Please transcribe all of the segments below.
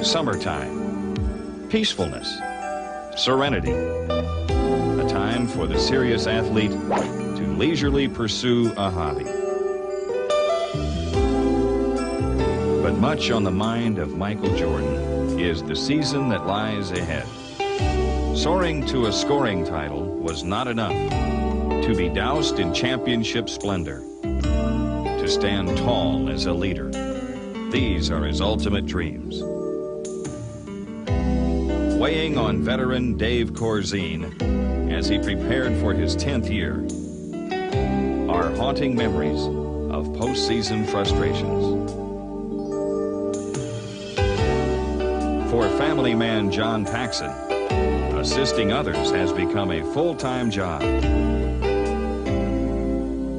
Summertime, peacefulness, serenity, a time for the serious athlete to leisurely pursue a hobby. But much on the mind of Michael Jordan is the season that lies ahead. Soaring to a scoring title was not enough. To be doused in championship splendor, to stand tall as a leader, these are his ultimate dreams. Weighing on veteran Dave Corzine as he prepared for his 10th year are haunting memories of postseason frustrations. For family man John Paxson, assisting others has become a full-time job.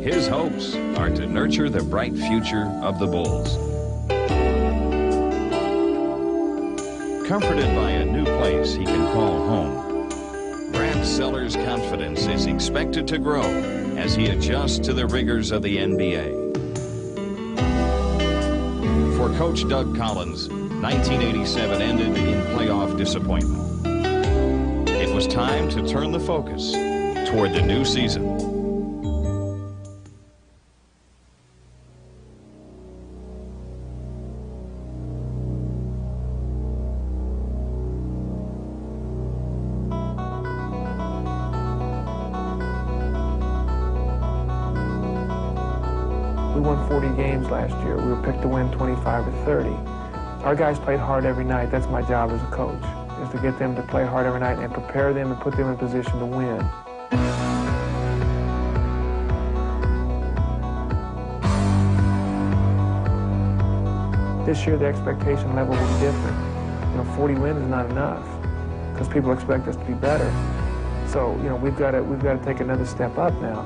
His hopes are to nurture the bright future of the Bulls. Comforted by a new place he can call home, Brad Seller's confidence is expected to grow as he adjusts to the rigors of the NBA. For Coach Doug Collins, 1987 ended in playoff disappointment. It was time to turn the focus toward the new season. We won 40 games last year. We were picked to win 25 to 30. Our guys played hard every night. That's my job as a coach, is to get them to play hard every night and prepare them and put them in a position to win. This year, the expectation level was different. 40 wins is not enough because people expect us to be better. So, we've got to take another step up now.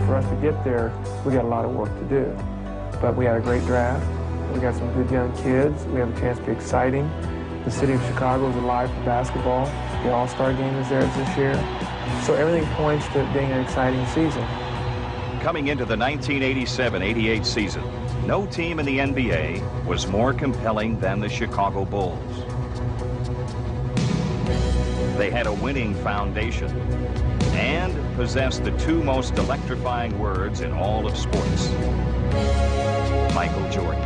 For us to get there, we got a lot of work to do. But we had a great draft. We got some good young kids. We have a chance to be exciting. The city of Chicago is alive for basketball. The All-Star game is there this year. So everything points to it being an exciting season. Coming into the 1987-88 season, no team in the NBA was more compelling than the Chicago Bulls. They had a winning foundation and possessed the two most electrifying words in all of sports: Michael Jordan.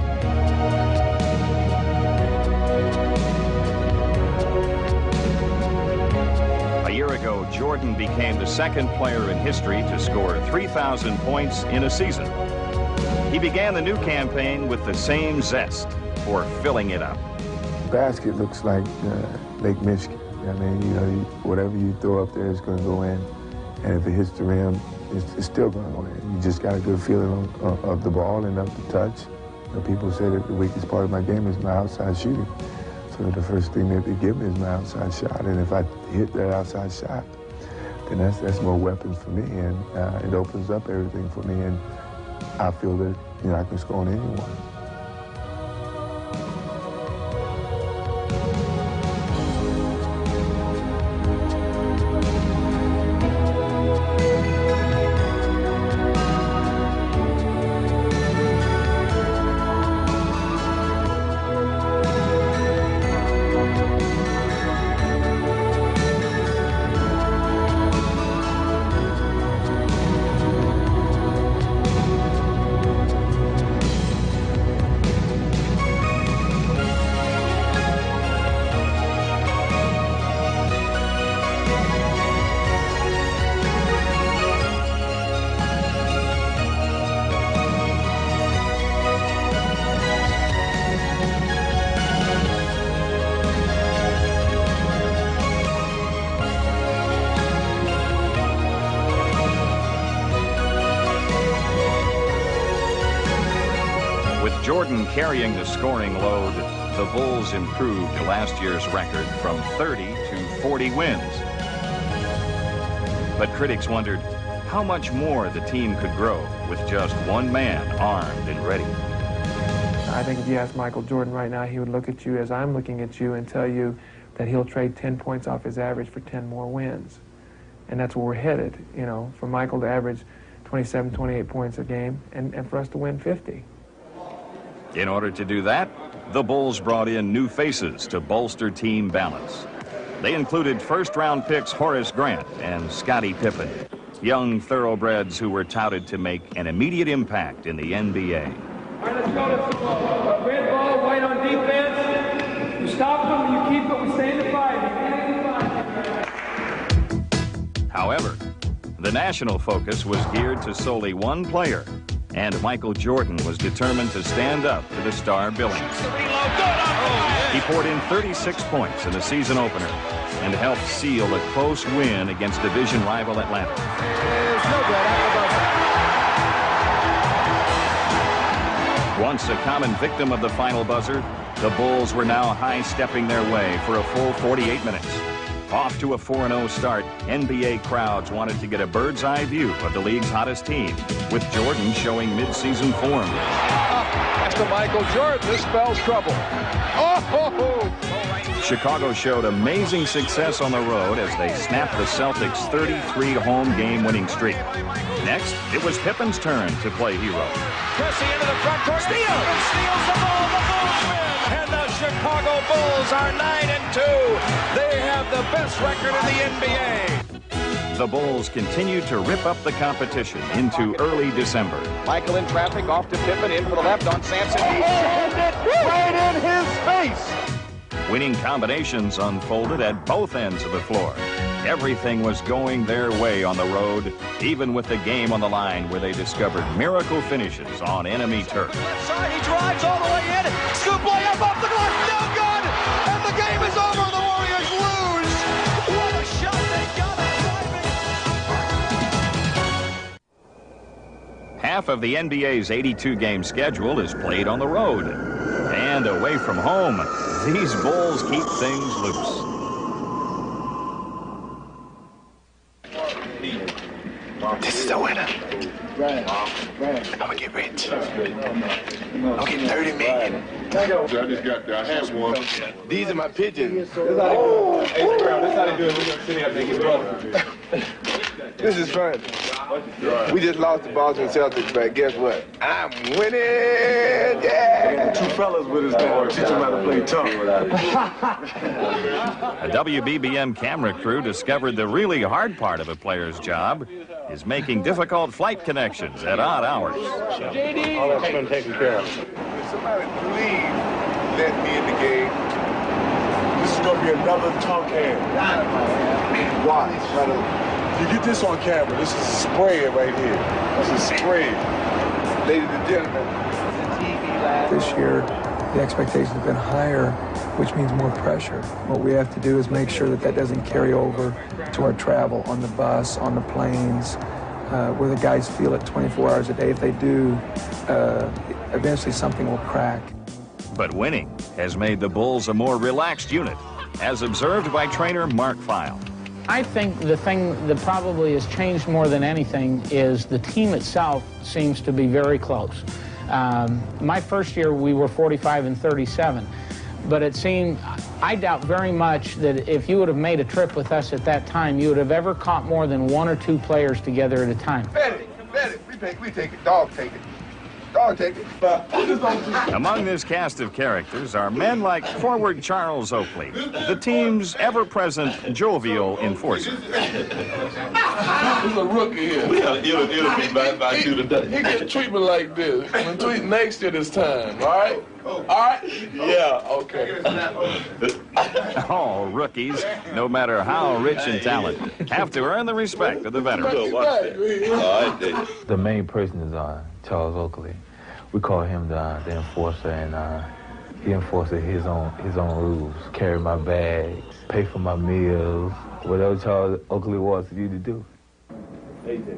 A year ago, Jordan became the second player in history to score 3,000 points in a season. He began the new campaign with the same zest for filling it up. Basket looks like Lake Michigan. I mean, whatever you throw up there is going to go in. And if it hits the rim, it's still going to go in. You just got a good feeling of the ball and of the touch. People say that the weakest part of my game is my outside shooting. So the first thing that they give me is my outside shot. And if I hit that outside shot, then that's more weapons for me. And it opens up everything for me. And I feel that, I can score on anyone. Jordan carrying the scoring load, the Bulls improved last year's record from 30 to 40 wins. But critics wondered how much more the team could grow with just one man armed and ready. I think if you ask Michael Jordan right now, he would look at you as I'm looking at you and tell you that he'll trade 10 points off his average for 10 more wins. And that's where we're headed, for Michael to average 27, 28 points a game, and for us to win 50. In order to do that, the Bulls brought in new faces to bolster team balance. They included first-round picks Horace Grant and Scottie Pippen, young thoroughbreds who were touted to make an immediate impact in the NBA. All right, let's go. Red ball, white on defense. You stop them, you keep it, we stay in the fight. However, the national focus was geared to solely one player, and Michael Jordan was determined to stand up to the star billing. He poured in 36 points in the season opener and helped seal a close win against division rival Atlanta. Once a common victim of the final buzzer, the Bulls were now high-stepping their way for a full 48 minutes. Off to a 4-0 start, NBA crowds wanted to get a bird's-eye view of the league's hottest team, with Jordan showing mid-season form. After Michael Jordan, this spells trouble. Oh! Chicago showed amazing success on the road as they snapped the Celtics' 33 home game winning streak. Next, it was Pippen's turn to play hero. Pressing into the front court, steals the ball, the Bulls win, and the Chicago Bulls are 9-2. They have the best record in the NBA. The Bulls continued to rip up the competition into early December. Michael in traffic, off to Pippen, in for the left on Sampson. He sends it right in his face. Winning combinations unfolded at both ends of the floor. Everything was going their way on the road, even with the game on the line where they discovered miracle finishes on enemy turf. Left side, he drives all the way in. Scoop layup off the glass, no good. And the game is over. The Warriors lose. What a shot they got driving. Half of the NBA's 82-game schedule is played on the road. And away from home, these Bulls keep things loose. This is the winner. I'm gonna get rich. I'm getting 30 million. I had one. These are my pigeons. This is fun. We just lost the Boston Celtics, but guess what? I'm winning! Yeah! Two fellas with us now. Teach them how to play tough. A WBBM camera crew discovered the really hard part of a player's job is making difficult flight connections at odd hours. All that's been taken care of. Somebody please let me in the game. This is going to be another talk hand. Watch. You get this on camera. This is a spread right here. This is a spread. Ladies and gentlemen. This year, the expectations have been higher, which means more pressure. What we have to do is make sure that that doesn't carry over to our travel on the bus, on the planes, where the guys feel it 24 hours a day. If they do, eventually something will crack. But winning has made the Bulls a more relaxed unit, as observed by trainer Mark Feil. I think the thing that probably has changed more than anything is the team itself seems to be very close. My first year, we were 45-37, but it seemed, I doubt very much that if you would have made a trip with us at that time, you would have ever caught more than one or two players together at a time. Bet it. We take it. Dog take it. Dog take it. Among this cast of characters are men like forward Charles Oakley, the team's ever-present jovial enforcer. This is a rookie here. It'll be by you today. He get treatment like this. I'm tweet next year this time, all right? All right? Yeah, okay. All rookies, no matter how rich in talent, have to earn the respect of the veterans. The main person is Charles Oakley. We call him the enforcer, and he enforces his own rules. Carry my bags, pay for my meals, whatever Charles Oakley wants you to do.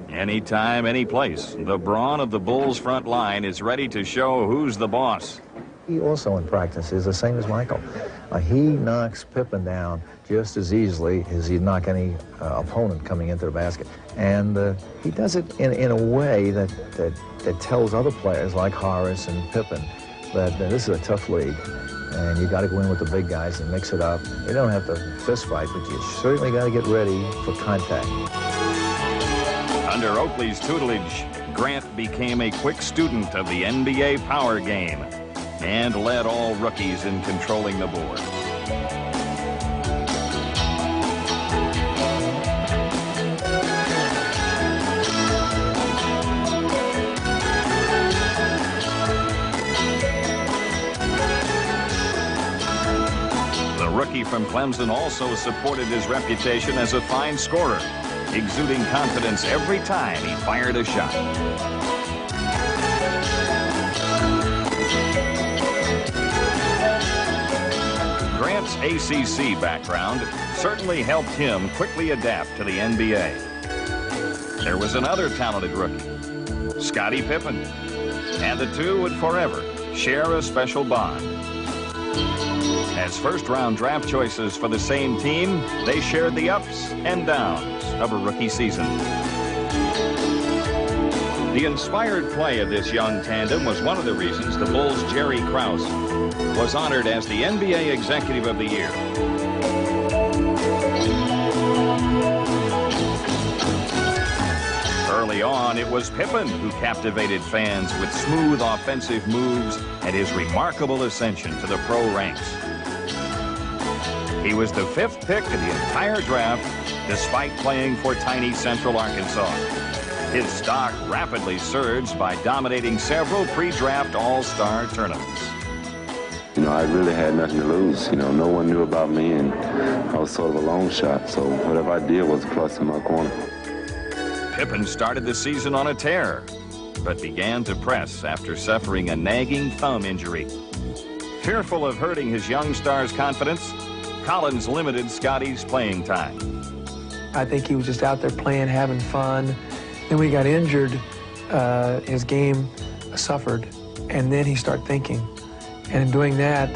Anytime, any place, the brawn of the Bulls' front line is ready to show who's the boss. He also in practice is the same as Michael. He knocks Pippen down just as easily as he'd knock any opponent coming into the basket. And he does it in a way that tells other players like Horace and Pippen that this is a tough league and you got to go in with the big guys and mix it up. You don't have to fist fight, but you certainly got to get ready for contact. Under Oakley's tutelage, Grant became a quick student of the NBA power game and led all rookies in controlling the board. The rookie from Clemson also supported his reputation as a fine scorer, exuding confidence every time he fired a shot. Grant's ACC background certainly helped him quickly adapt to the NBA. There was another talented rookie, Scottie Pippen, and the two would forever share a special bond. As first-round draft choices for the same team, they shared the ups and downs of a rookie season. The inspired play of this young tandem was one of the reasons the Bulls' Jerry Krause was honored as the NBA Executive of the Year. Early on, it was Pippen who captivated fans with smooth offensive moves and his remarkable ascension to the pro ranks. He was the 5th pick in the entire draft, despite playing for tiny Central Arkansas. His stock rapidly surged by dominating several pre-draft all-star tournaments. You know, I really had nothing to lose. You know, no one knew about me, and I was sort of a long shot, so whatever I did was a plus in my corner. Pippen started the season on a tear, but began to press after suffering a nagging thumb injury. Fearful of hurting his young star's confidence, Collins limited Scottie's playing time. I think he was just out there playing, having fun. Then when he got injured, his game suffered, and then he started thinking. And in doing that,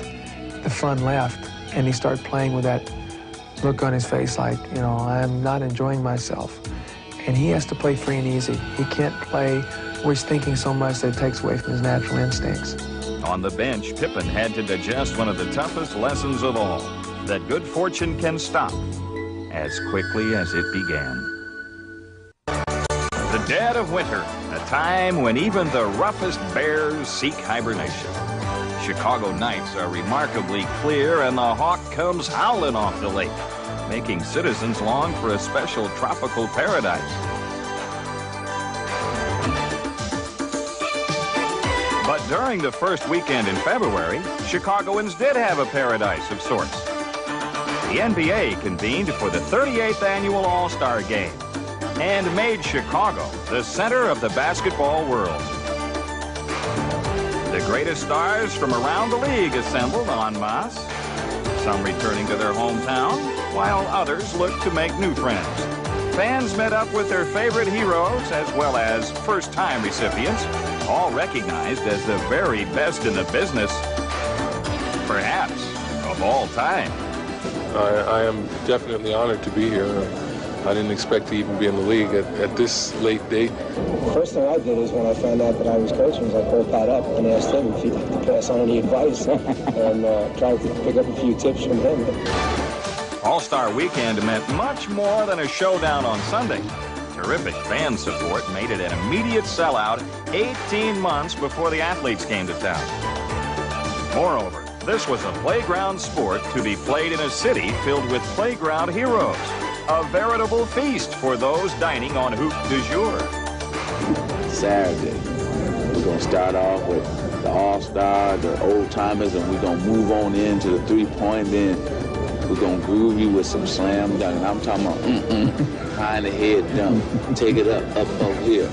the fun left, and he started playing with that look on his face like, you know, I'm not enjoying myself. And he has to play free and easy. He can't play where he's thinking so much that it takes away from his natural instincts. On the bench, Pippen had to digest one of the toughest lessons of all, that good fortune can stop as quickly as it began. The dead of winter, a time when even the roughest bears seek hibernation. Chicago nights are remarkably clear, and the hawk comes howling off the lake, making citizens long for a special tropical paradise. But during the first weekend in February, Chicagoans did have a paradise of sorts. The NBA convened for the 38th annual All-Star Game and made Chicago the center of the basketball world. The greatest stars from around the league assembled en masse, some returning to their hometown, while others looked to make new friends. Fans met up with their favorite heroes as well as first-time recipients, all recognized as the very best in the business, perhaps of all time. I am definitely honored to be here. I didn't expect to even be in the league at this late date. First thing I did is when I found out that I was coaching, I called Pat up and asked him if he'd like to pass on any advice and tried to pick up a few tips from him. All-Star Weekend meant much more than a showdown on Sunday. Terrific fan support made it an immediate sellout 18 months before the athletes came to town. Moreover, this was a playground sport to be played in a city filled with playground heroes. A veritable feast for those dining on hoop du jour. Saturday, we're going to start off with the All-Star, the old-timers, and we're going to move on into the three-point, then we're going to groove you with some slam dunk. And I'm talking about high in the head dunk. Take it up here.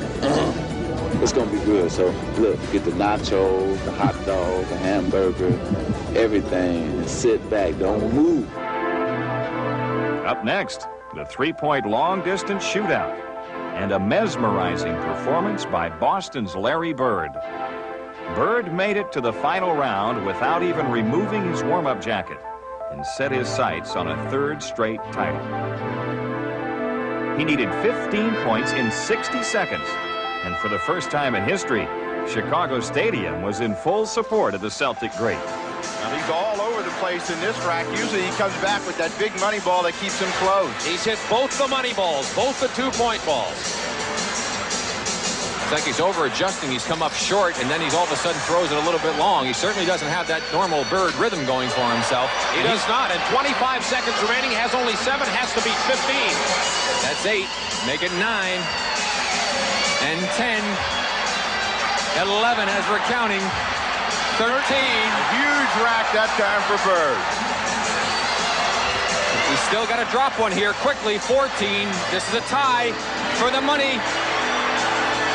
It's going to be good. So, look, get the nachos, the hot dog, the hamburger, everything, and sit back. Don't move. Up next, the three-point long-distance shootout and a mesmerizing performance by Boston's Larry Bird. Bird made it to the final round without even removing his warm-up jacket and set his sights on a third straight title. He needed 15 points in 60 seconds, and for the first time in history, Chicago Stadium was in full support of the Celtic great. Now he's all over the place in this rack. Usually he comes back with that big money ball that keeps him close. He's hit both the money balls, both the two-point balls. It's like he's over-adjusting. He's come up short, and then he's all of a sudden throws it a little bit long. He certainly doesn't have that normal Bird rhythm going for himself. He does not. And 25 seconds remaining. Has only 7. Has to beat 15. That's 8. Make it 9. And 10. 11 as we're counting. 13. Huge rack that time for Bird. He's still got to drop one here quickly. 14. This is a tie for the money.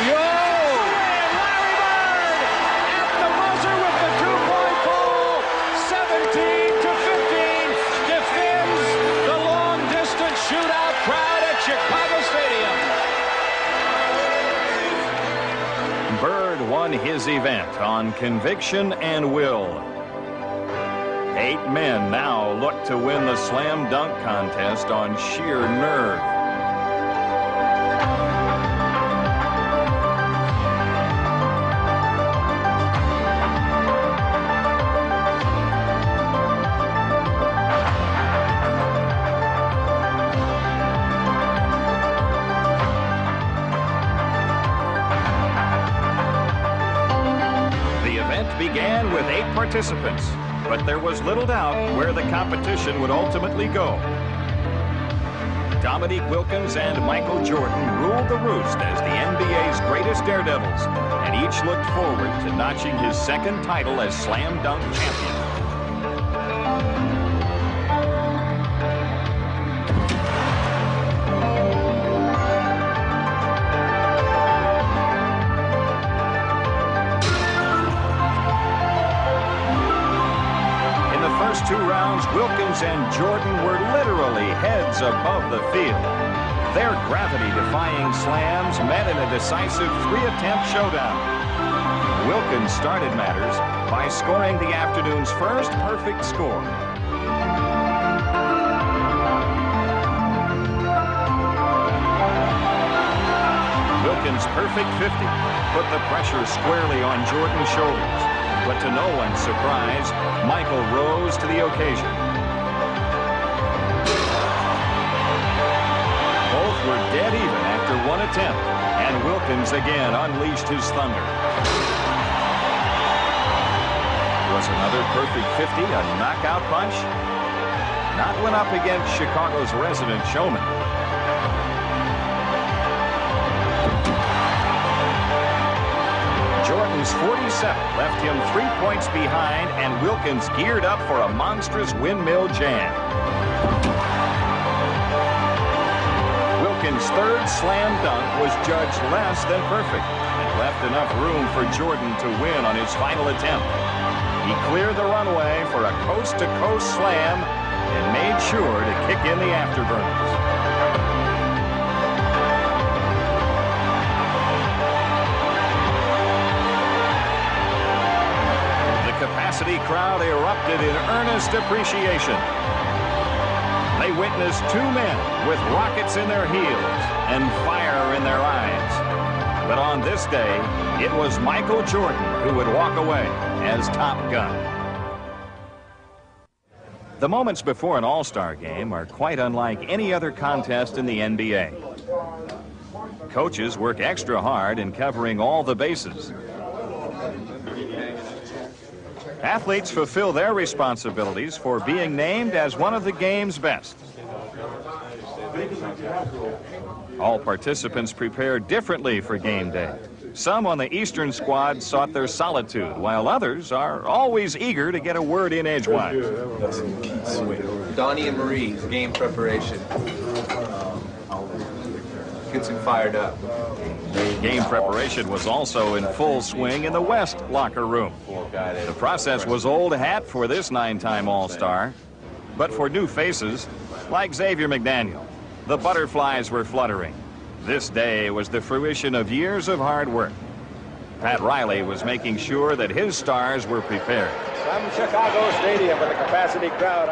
Yo! Larry Bird at the buzzer with the 2-point ball. 17 to 15. Defends the long-distance shootout crowd at Chicago Stadium. Bird won his event on conviction and will. 8 men now look to win the slam dunk contest on sheer nerve. Began with 8 participants, but there was little doubt where the competition would ultimately go. Dominique Wilkins and Michael Jordan ruled the roost as the NBA's greatest daredevils, and each looked forward to notching his 2nd title as slam dunk champion. First 2 rounds, Wilkins and Jordan were literally heads above the field. Their gravity-defying slams met in a decisive 3-attempt showdown. Wilkins started matters by scoring the afternoon's first perfect score. Wilkins' perfect 50 put the pressure squarely on Jordan's shoulders. But to no one's surprise, Michael rose to the occasion. Both were dead even after 1 attempt, and Wilkins again unleashed his thunder. Was another perfect 50 a knockout punch? Not when up against Chicago's resident showman. Jordan's 47 left him 3 points behind, and Wilkins geared up for a monstrous windmill jam. Wilkins' 3rd slam dunk was judged less than perfect and left enough room for Jordan to win on his final attempt. He cleared the runway for a coast-to-coast slam and made sure to kick in the afterburners. Capacity crowd erupted in earnest appreciation. They witnessed 2 men with rockets in their heels and fire in their eyes. But on this day, it was Michael Jordan who would walk away as top gun. The moments before an all-star game are quite unlike any other contest in the NBA. Coaches work extra hard in covering all the bases. Athletes fulfill their responsibilities for being named as one of the game's best. All participants prepared differently for game day. Some on the Eastern squad sought their solitude, while others are always eager to get a word in edgewise. Donnie and Marie's game preparation. Gets him fired up. Game preparation was also in full swing in the West locker room. The process was old hat for this 9-time All-Star, but for new faces, like Xavier McDaniel, the butterflies were fluttering. This day was the fruition of years of hard work. Pat Riley was making sure that his stars were prepared. From Chicago Stadium with a capacity crowd.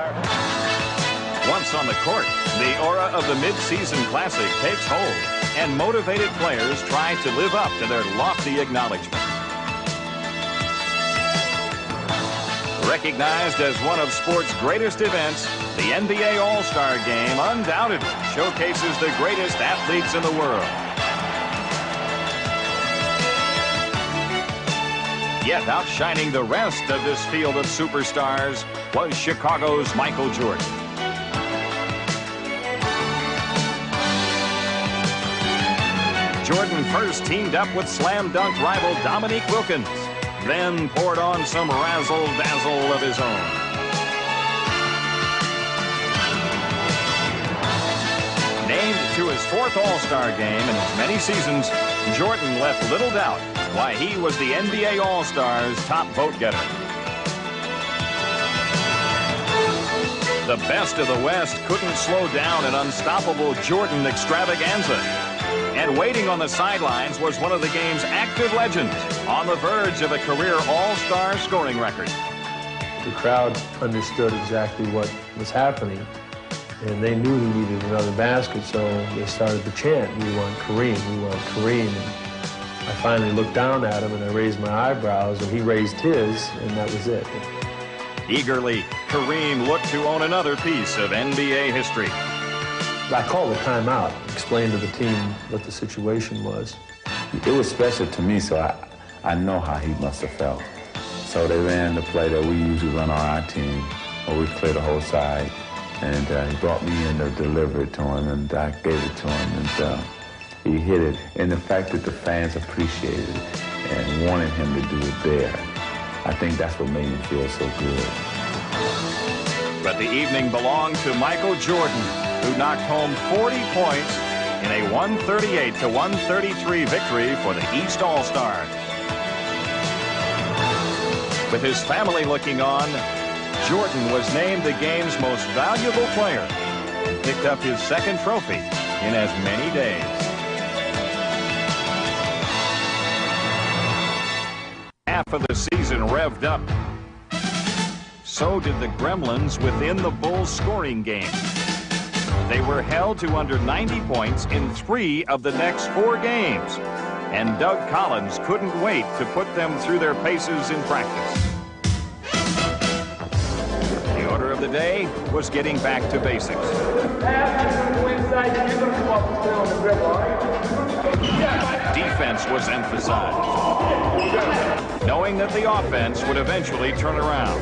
Once on the court, the aura of the mid-season classic takes hold, and motivated players try to live up to their lofty acknowledgement. Recognized as one of sports' greatest events, the NBA All-Star Game undoubtedly showcases the greatest athletes in the world. Yet outshining the rest of this field of superstars was Chicago's Michael Jordan. Jordan first teamed up with slam dunk rival Dominique Wilkins, then poured on some razzle-dazzle of his own. Named to his 4th All-Star game in as many seasons, Jordan left little doubt why he was the NBA All-Star's top vote-getter. The best of the West couldn't slow down an unstoppable Jordan extravaganza. And waiting on the sidelines was one of the game's active legends, on the verge of a career all-star scoring record. The crowd understood exactly what was happening, and they knew he needed another basket, so they started to chant, "We want Kareem, we want Kareem." And I finally looked down at him, and I raised my eyebrows, and he raised his, and that was it. Eagerly, Kareem looked to own another piece of NBA history. I called a timeout, explained to the team what the situation was. It was special to me, so I know how he must have felt. So they ran the play that we usually run on our team, where we clear the whole side. And he brought me in to deliver it to him, and I gave it to him, and he hit it. And the fact that the fans appreciated it and wanted him to do it there, I think that's what made me feel so good. But the evening belonged to Michael Jordan, who knocked home 40 points in a 138-133 victory for the East All-Stars. With his family looking on, Jordan was named the game's most valuable player and picked up his 2nd trophy in as many days. Half of the season revved up. So did the Gremlins within the Bulls' scoring game. They were held to under 90 points in 3 of the next 4 games, and Doug Collins couldn't wait to put them through their paces in practice. The order of the day was getting back to basics. Defense was emphasized, knowing that the offense would eventually turn around.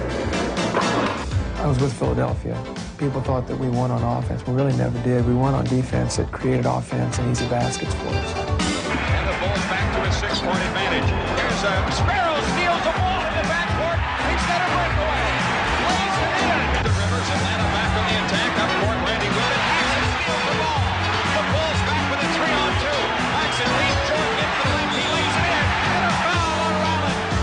I was with Philadelphia. People thought that we won on offense. We really never did. We won on defense that created offense and easy baskets for us. And the Bulls back to a 6-point advantage. Here's Sparrow steals the ball in the backcourt instead of breakaway. Lays it in. The Rivers, Atlanta back on the attack. Up court, Randy Wilson. Paxson steals the ball. The Bulls back with a 3-on-2. Paxson leads Jordan into the left. He lays it in. And a foul on Rollins.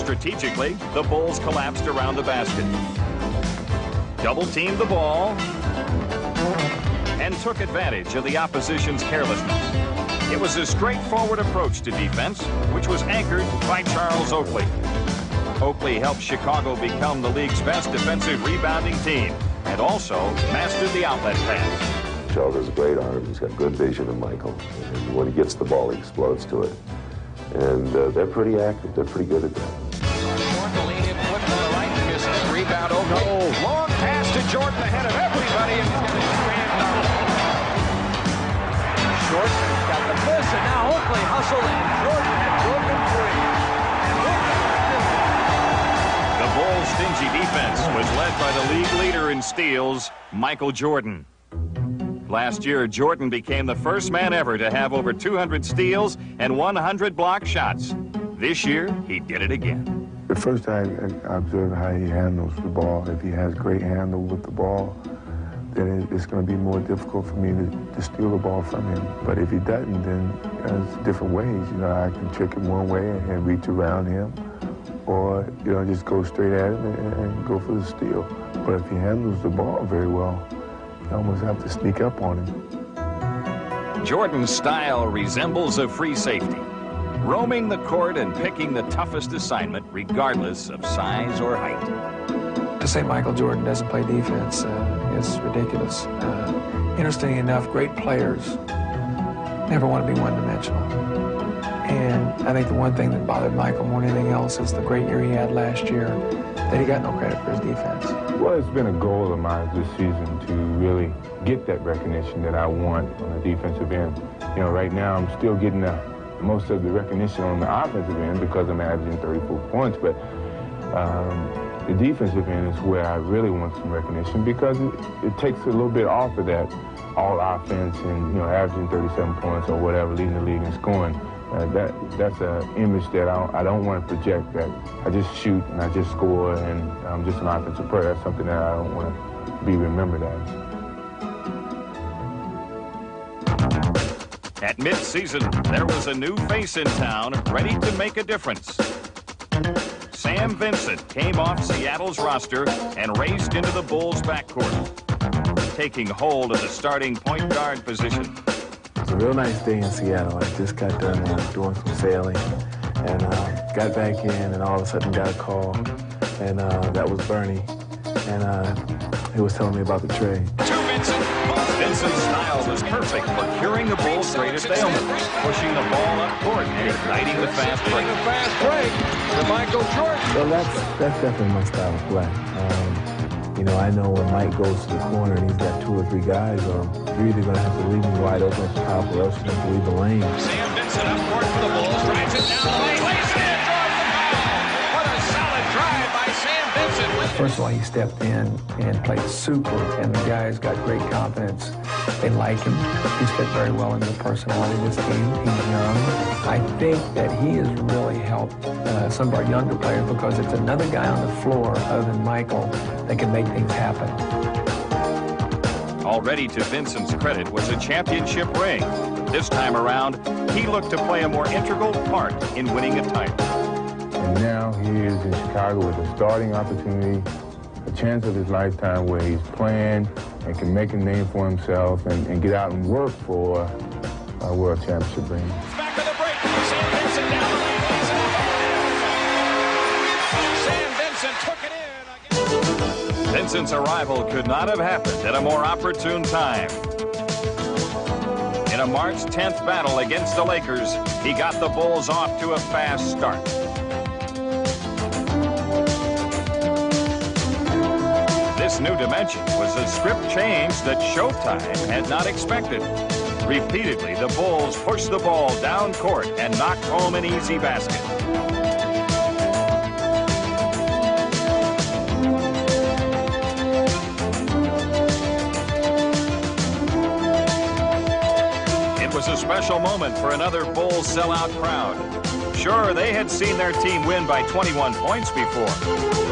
Strategically, the Bulls collapsed around the basket, double-teamed the ball, and took advantage of the opposition's carelessness. It was a straightforward approach to defense, which was anchored by Charles Oakley. Oakley helped Chicago become the league's best defensive rebounding team and also mastered the outlet pass. Charles has a great arm. He's got good vision of Michael. And when he gets the ball, he explodes to it. And they're pretty active. They're pretty good at that. Rebound, oh no, long pass to Jordan ahead of everybody, and he's got a strand down. Short, got the miss, and now Oakley hustled, and Jordan had broken free. The Bulls' stingy defense was led by the league leader in steals, Michael Jordan. Last year, Jordan became the first man ever to have over 200 steals and 100 block shots. This year, he did it again. The first I observe how he handles the ball. If he has great handle with the ball, then it's going to be more difficult for me to steal the ball from him. But if he doesn't, then there's different ways. You know, I can trick him one way and reach around him, or, you know, just go straight at him and go for the steal. But if he handles the ball very well, you almost have to sneak up on him. Jordan's style resembles a free safety, roaming the court and picking the toughest assignment regardless of size or height. To say Michael Jordan doesn't play defense is ridiculous. Interestingly enough, great players never want to be one-dimensional. And I think the one thing that bothered Michael more than anything else is the great year he had last year, that he got no credit for his defense. Well, it's been a goal of mine this season to really get that recognition that I want on the defensive end. You know, right now I'm still getting most of the recognition on the offensive end because I'm averaging 34 points, but the defensive end is where I really want some recognition because it takes a little bit off of that all offense and, you know, averaging 37 points or whatever, leading the league in scoring. That's an image that I don't want to project, that I just shoot and I just score and I'm just an offensive player. That's something that I don't want to be remembered as. At mid-season, there was a new face in town ready to make a difference. Sam Vincent came off Seattle's roster and raced into the Bulls' backcourt, taking hold of the starting point guard position. It was a real nice day in Seattle. I just got done doing some sailing and got back in and all of a sudden got a call, and that was Bernie, and he was telling me about the trade. Vincent's style was perfect for curing the Bulls' greatest ailment, pushing the ball up court and igniting the fast break. The fast break to Michael Jordan. Well, that's definitely my style of play. You know, I know when Mike goes to the corner and he's got 2 or 3 guys, you're either going to have to leave him wide open at the top or else you're going to have to leave the lane. Sam Vincent up court for the Bulls, drives it down the lane, lays it in, draws the foul. What a solid drive by Sam Vincent. First of all, he stepped in and played super, and the guys got great confidence. They like him. He's fit very well into the personality of this team. He's young. I think that he has really helped some of our younger players because it's another guy on the floor other than Michael that can make things happen. Already to Vincent's credit was a championship ring. This time around, he looked to play a more integral part in winning a title. And now he is in Chicago with a starting opportunity, a chance of his lifetime where he's playing and can make a name for himself and get out and work for a world championship ring. Back to the break. Sam Vincent down the lane, lays it up. Sam Vincent took it in. Vincent's arrival could not have happened at a more opportune time. In a March 10th battle against the Lakers, he got the Bulls off to a fast start. This new dimension was a script change that Showtime had not expected. Repeatedly, the Bulls pushed the ball down court and knocked home an easy basket. It was a special moment for another Bulls sellout crowd. Sure, they had seen their team win by 21 points before,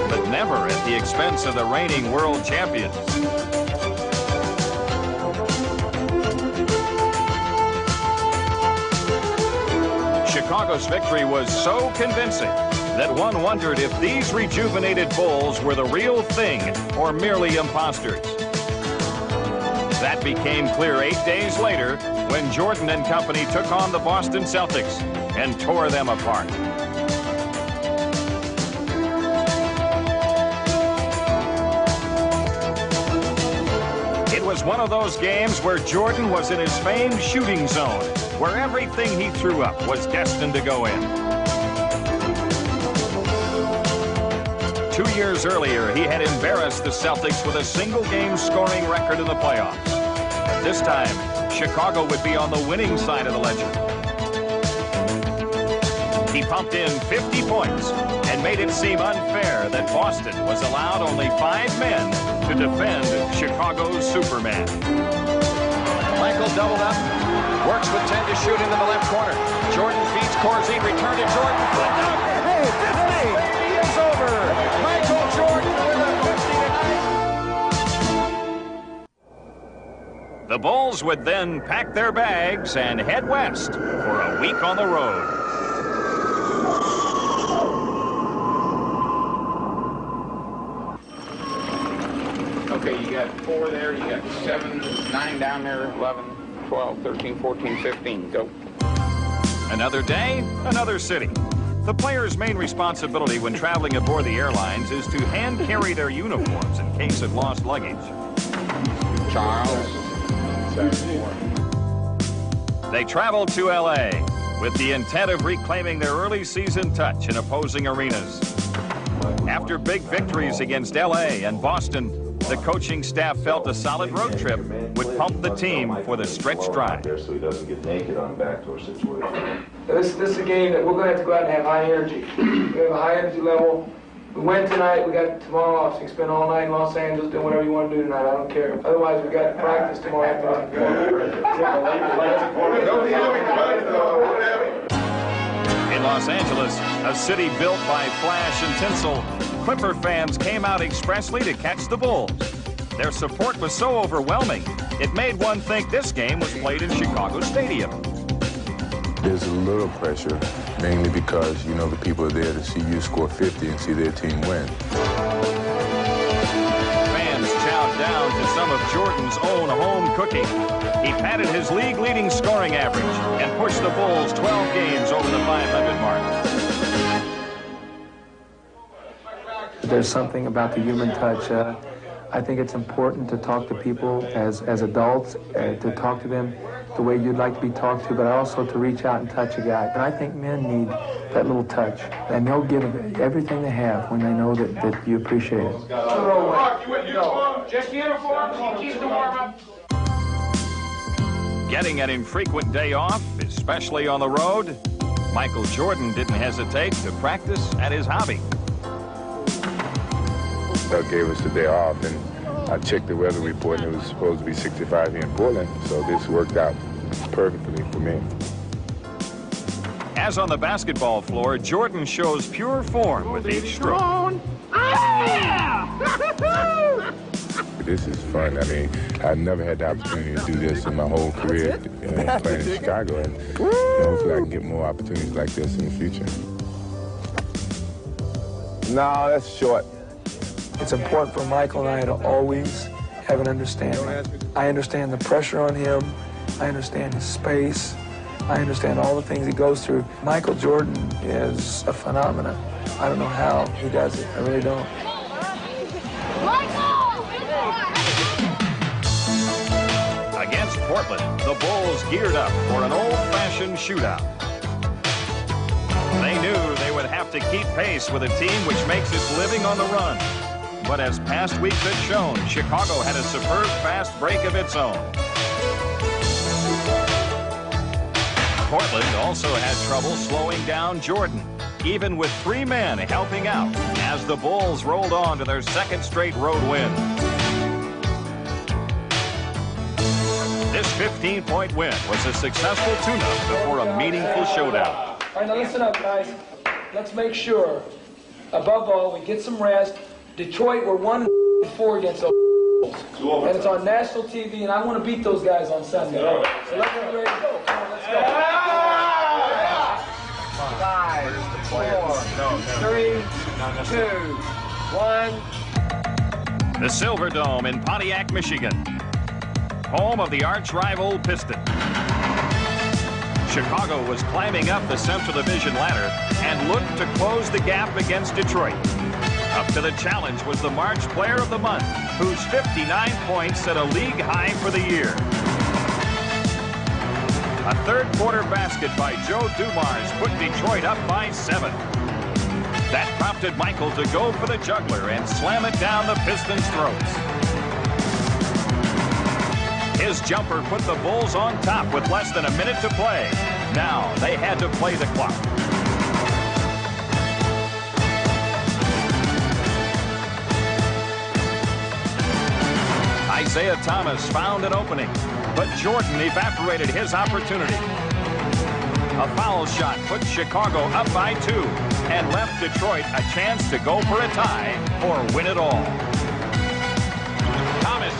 but never at the expense of the reigning world champions. Chicago's victory was so convincing that one wondered if these rejuvenated Bulls were the real thing or merely imposters. That became clear 8 days later when Jordan and company took on the Boston Celtics and tore them apart. It was one of those games where Jordan was in his famed shooting zone, where everything he threw up was destined to go in. 2 years earlier, he had embarrassed the Celtics with a single-game scoring record in the playoffs. But this time, Chicago would be on the winning side of the ledger. He pumped in 50 points and made it seem unfair that Boston was allowed only 5 men to defend Chicago's Superman. Michael doubled up, works with 10 to shoot into the left corner. Jordan feeds Corsi, return to Jordan, flipped up, 50! 50 is over! Michael Jordan with a 50 tonight! The Bulls would then pack their bags and head west for a week on the road. Okay, you got 4 there, you got 7, 9 down there, 11, 12, 13, 14, 15. Go. Another day, another city. The players' main responsibility when traveling aboard the airlines is to hand carry their uniforms in case of lost luggage. Charles. They travel to L.A., with the intent of reclaiming their early season touch in opposing arenas. After big victories against LA and Boston, the coaching staff felt a solid road trip would pump the team for the stretch drive. So he doesn't get naked on backdoor situation. This is a game that we're going to have to go out and have high energy. We have a high energy level. We win tonight, we got tomorrow off, so you can spend all night in Los Angeles doing whatever you want to do tonight. I don't care. Otherwise, we got practice tomorrow afternoon. In Los Angeles, a city built by flash and tinsel, Clipper fans came out expressly to catch the Bulls. Their support was so overwhelming, it made one think this game was played in Chicago Stadium. There's a little pressure, mainly because, you know, the people are there to see you score 50 and see their team win. Fans chowed down to some of Jordan's own home cooking. He padded his league-leading scoring average and pushed the Bulls 12 games over the 500 mark. There's something about the human touch. I think it's important to talk to people as adults, to talk to them the way you'd like to be talked to, but also to reach out and touch a guy. And I think men need that little touch, and they'll give everything they have when they know that you appreciate it. Just uniforms, keep the warm-up. Getting an infrequent day off, especially on the road, Michael Jordan didn't hesitate to practice at his hobby. Doug gave us the day off, and I checked the weather report, and it was supposed to be 65 here in Portland, so this worked out perfectly for me. As on the basketball floor, Jordan shows pure form with each stroke. This is fun. I mean, I've never had the opportunity to do this in my whole career playing in Chicago, and hopefully I can get more opportunities like this in the future. No, that's short. It's important for Michael and I to always have an understanding. I understand the pressure on him. I understand his space. I understand all the things he goes through. Michael Jordan is a phenomenon. I don't know how he does it. I really don't. Against Portland, the Bulls geared up for an old-fashioned shootout. They knew they would have to keep pace with a team which makes its living on the run. But as past weeks had shown, Chicago had a superb fast break of its own. Portland also had trouble slowing down Jordan, even with 3 men helping out as the Bulls rolled on to their second straight road win. This 15-point win was a successful tune-up before a meaningful showdown. All right, now listen up, guys. Let's make sure, above all, we get some rest. Detroit were 1-4 against those Bulls. And it's on national TV, and I want to beat those guys on Sunday. So let's get ready to go. Come on, let's go. 5, 4, 3, 2, 1. The Silver Dome in Pontiac, Michigan, home of the arch-rival Pistons. Chicago was climbing up the Central Division ladder and looked to close the gap against Detroit. Up to the challenge was the March Player of the Month, whose 59 points set a league high for the year. A third-quarter basket by Joe Dumars put Detroit up by 7. That prompted Michael to go for the juggler and slam it down the Pistons' throats. His jumper put the Bulls on top with less than a minute to play. Now they had to play the clock. Isaiah Thomas found an opening, but Jordan evaporated his opportunity. A foul shot put Chicago up by 2 and left Detroit a chance to go for a tie or win it all. Thomas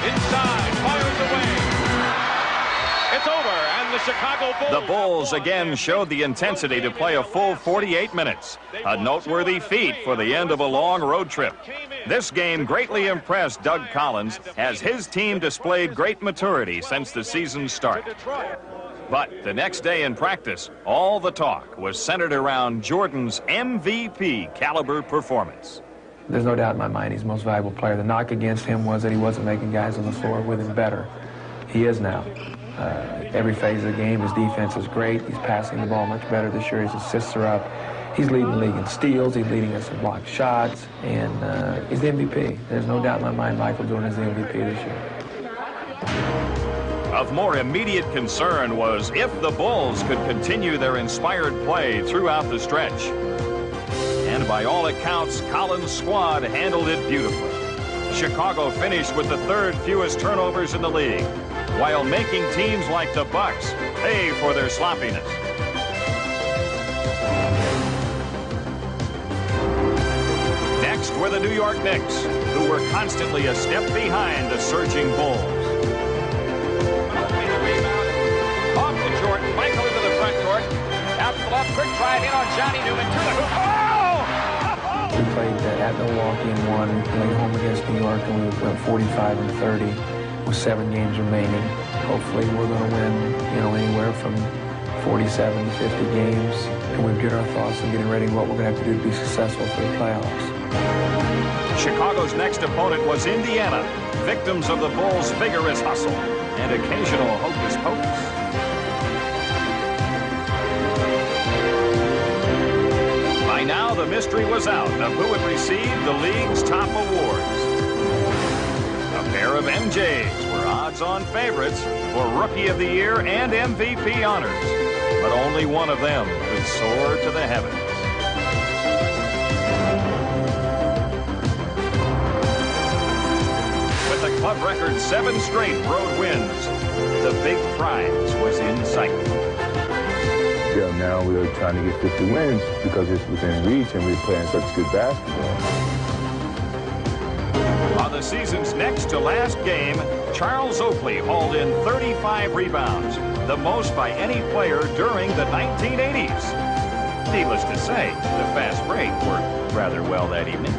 inside, fires away. It's over, and the Chicago Bulls... The Bulls again showed the intensity to play a full 48 minutes, a noteworthy feat for the end of a long road trip. This game greatly impressed Doug Collins as his team displayed great maturity since the season's start. But the next day in practice, all the talk was centered around Jordan's MVP caliber performance. There's no doubt in my mind he's the most valuable player. The knock against him was that he wasn't making guys on the floor with him better. He is now. every phase of the game. His defense is great. He's passing the ball much better this year. His assists are up. He's leading the league in steals. He's leading us in blocked shots. And he's the MVP. There's no doubt in my mind Michael Jordan is the MVP this year. Of more immediate concern was if the Bulls could continue their inspired play throughout the stretch. And by all accounts, Collins' squad handled it beautifully. Chicago finished with the third fewest turnovers in the league, while making teams like the Bucks pay for their sloppiness. Next were the New York Knicks, who were constantly a step behind the surging Bulls. Off to Jordan, Michael into the front court. Out to the left, quick drive in on Johnny Newman to the hoop. Oh! We played at Milwaukee and won. We played home against New York and we went 45-30 with 7 games remaining. Hopefully we're going to win, anywhere from 47 to 50 games. And we've given our thoughts on getting ready what we're going to have to do to be successful for the playoffs. Chicago's next opponent was Indiana, victims of the Bulls' vigorous hustle and occasional hocus pocus. By now, the mystery was out of who would receive the league's top awards. A pair of MJs were odds-on favorites for Rookie of the Year and MVP honors, but only one of them could soar to the heavens. With a club record 7 straight road wins, the big prize was in sight. Yeah, now we're trying to get 50 wins because it's within reach and we're playing such good basketball. On the season's next to last game, Charles Oakley hauled in 35 rebounds, the most by any player during the 1980s. Needless to say, the fast break worked rather well that evening.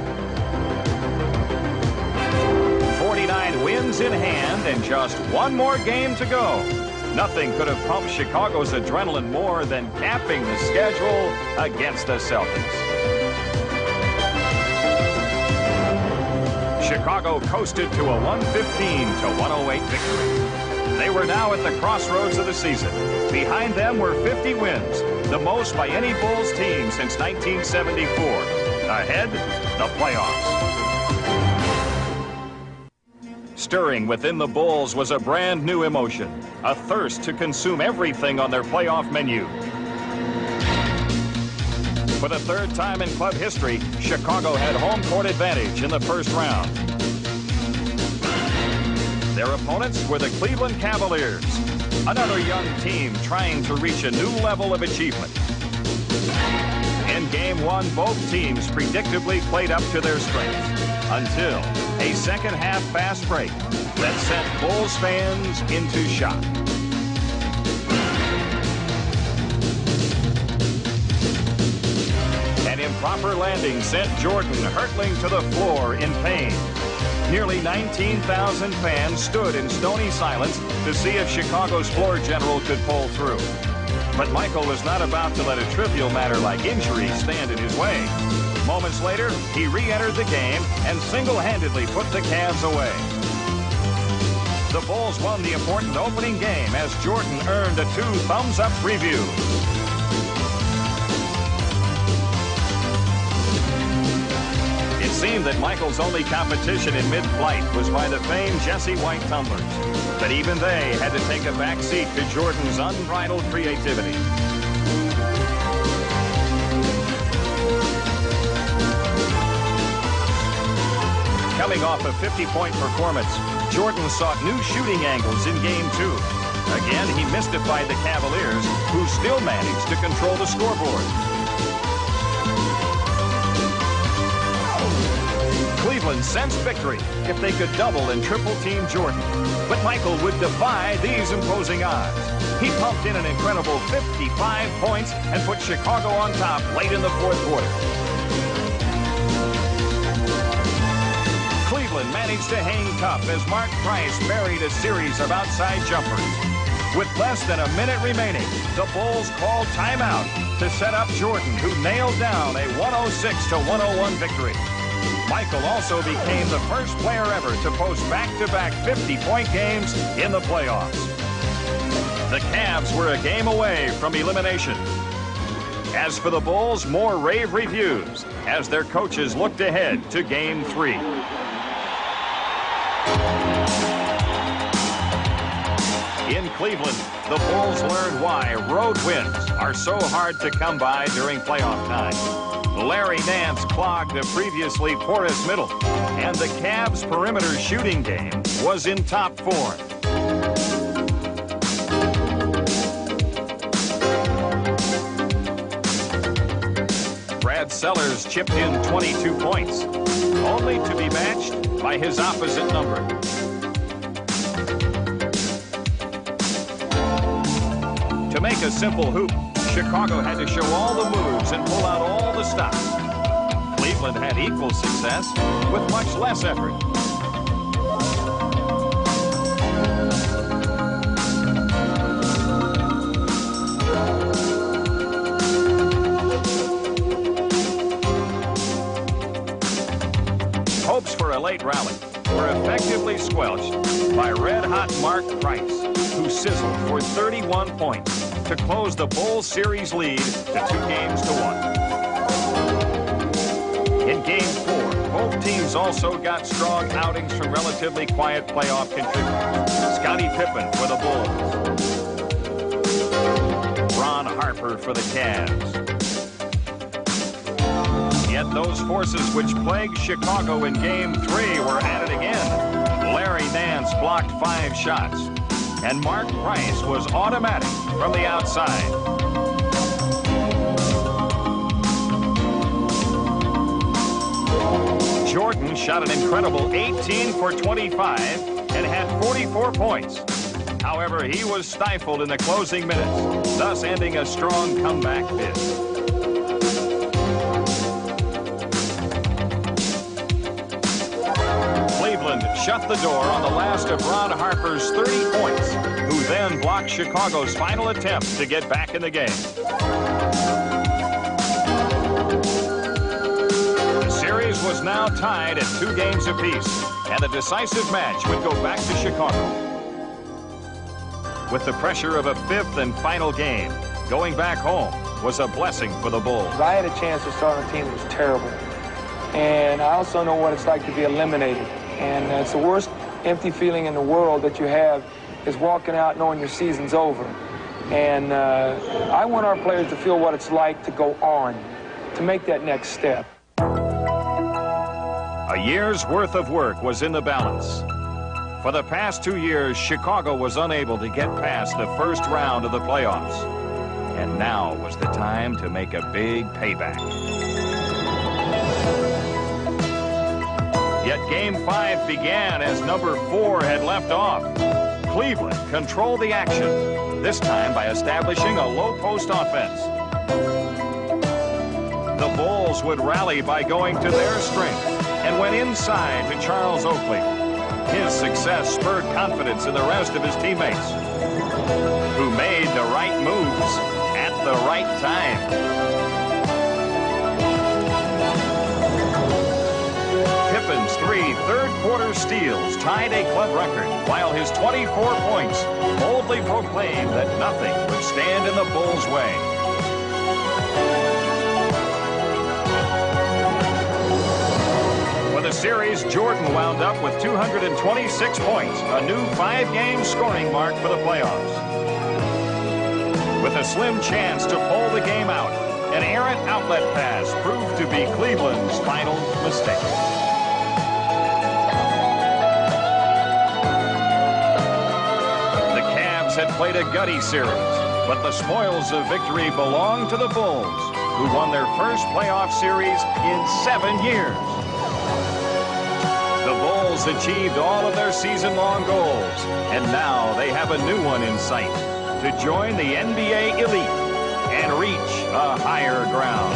49 wins in hand and just one more game to go. Nothing could have pumped Chicago's adrenaline more than capping the schedule against the Celtics. Chicago coasted to a 115-108 victory. They were now at the crossroads of the season. Behind them were 50 wins, the most by any Bulls team since 1974. Ahead, the playoffs. Stirring within the Bulls was a brand new emotion, a thirst to consume everything on their playoff menu. For the third time in club history, Chicago had home court advantage in the first round. Their opponents were the Cleveland Cavaliers, another young team trying to reach a new level of achievement. In Game 1, both teams predictably played up to their strengths until a second-half fast break that sent Bulls fans into shock. An improper landing sent Jordan hurtling to the floor in pain. Nearly 19,000 fans stood in stony silence to see if Chicago's floor general could pull through. But Michael was not about to let a trivial matter like injury stand in his way. Moments later, he re-entered the game and single-handedly put the Cavs away. The Bulls won the important opening game as Jordan earned a 2 thumbs-up review. It seemed that Michael's only competition in mid-flight was by the famed Jesse White tumblers. But even they had to take a back seat to Jordan's unbridled creativity. Coming off a 50-point performance, Jordan sought new shooting angles in Game 2. Again, he mystified the Cavaliers, who still managed to control the scoreboard. Cleveland sensed victory if they could double and triple-team Jordan. But Michael would defy these imposing odds. He pumped in an incredible 55 points and put Chicago on top late in the fourth quarter. Cleveland managed to hang tough as Mark Price buried a series of outside jumpers. With less than a minute remaining, the Bulls called timeout to set up Jordan, who nailed down a 106-101 victory. Michael also became the first player ever to post back-to-back 50-point games in the playoffs. The Cavs were a game away from elimination. As for the Bulls, more rave reviews as their coaches looked ahead to Game 3. In Cleveland, the Bulls learned why road wins are so hard to come by during playoff time. Larry Nance clogged a previously porous middle, and the Cavs' perimeter shooting game was in top form. Brad Sellers chipped in 22 points, only to be matched by his opposite number. To make a simple hoop, Chicago had to show all the moves and pull out all the stops. Cleveland had equal success with much less effort. Hopes for a late rally were effectively squelched by red-hot Mark Price, who sizzled for 31 points to close the Bulls series lead to 2-1. In Game 4, both teams also got strong outings from relatively quiet playoff contributors. Scottie Pippen for the Bulls. Ron Harper for the Cavs. Yet those forces which plagued Chicago in Game 3 were at it again. Larry Nance blocked 5 shots, and Mark Price was automatic from the outside. Jordan shot an incredible 18 for 25 and had 44 points. However, he was stifled in the closing minutes, thus ending a strong comeback bid. Cleveland shut the door on the last of Ron Harper's 30 points, who then blocked Chicago's final attempt to get back in the game. The series was now tied at 2 games apiece, and the decisive match would go back to Chicago. With the pressure of a 5th and final game, going back home was a blessing for the Bulls. I had a chance to start on a team that was terrible, and I also know what it's like to be eliminated. And it's the worst empty feeling in the world that you have is walking out knowing your season's over. And I want our players to feel what it's like to go on, to make that next step. A year's worth of work was in the balance. For the past 2 years, Chicago was unable to get past the first round of the playoffs. And now was the time to make a big payback. Yet Game 5 began as number 4 had left off. Cleveland controlled the action, this time by establishing a low-post offense. The Bulls would rally by going to their strength and went inside to Charles Oakley. His success spurred confidence in the rest of his teammates, who made the right moves at the right time. Pippen's 3 third-quarter steals tied a club record, while his 24 points boldly proclaimed that nothing would stand in the Bulls' way. For the series, Jordan wound up with 226 points, a new 5-game scoring mark for the playoffs. With a slim chance to pull the game out, an errant outlet pass proved to be Cleveland's final mistake. The Cavs had played a gutty series, but the spoils of victory belonged to the Bulls, who won their first playoff series in 7 years. The Bulls achieved all of their season-long goals, and now they have a new one in sight, to join the NBA elite and reach a higher ground.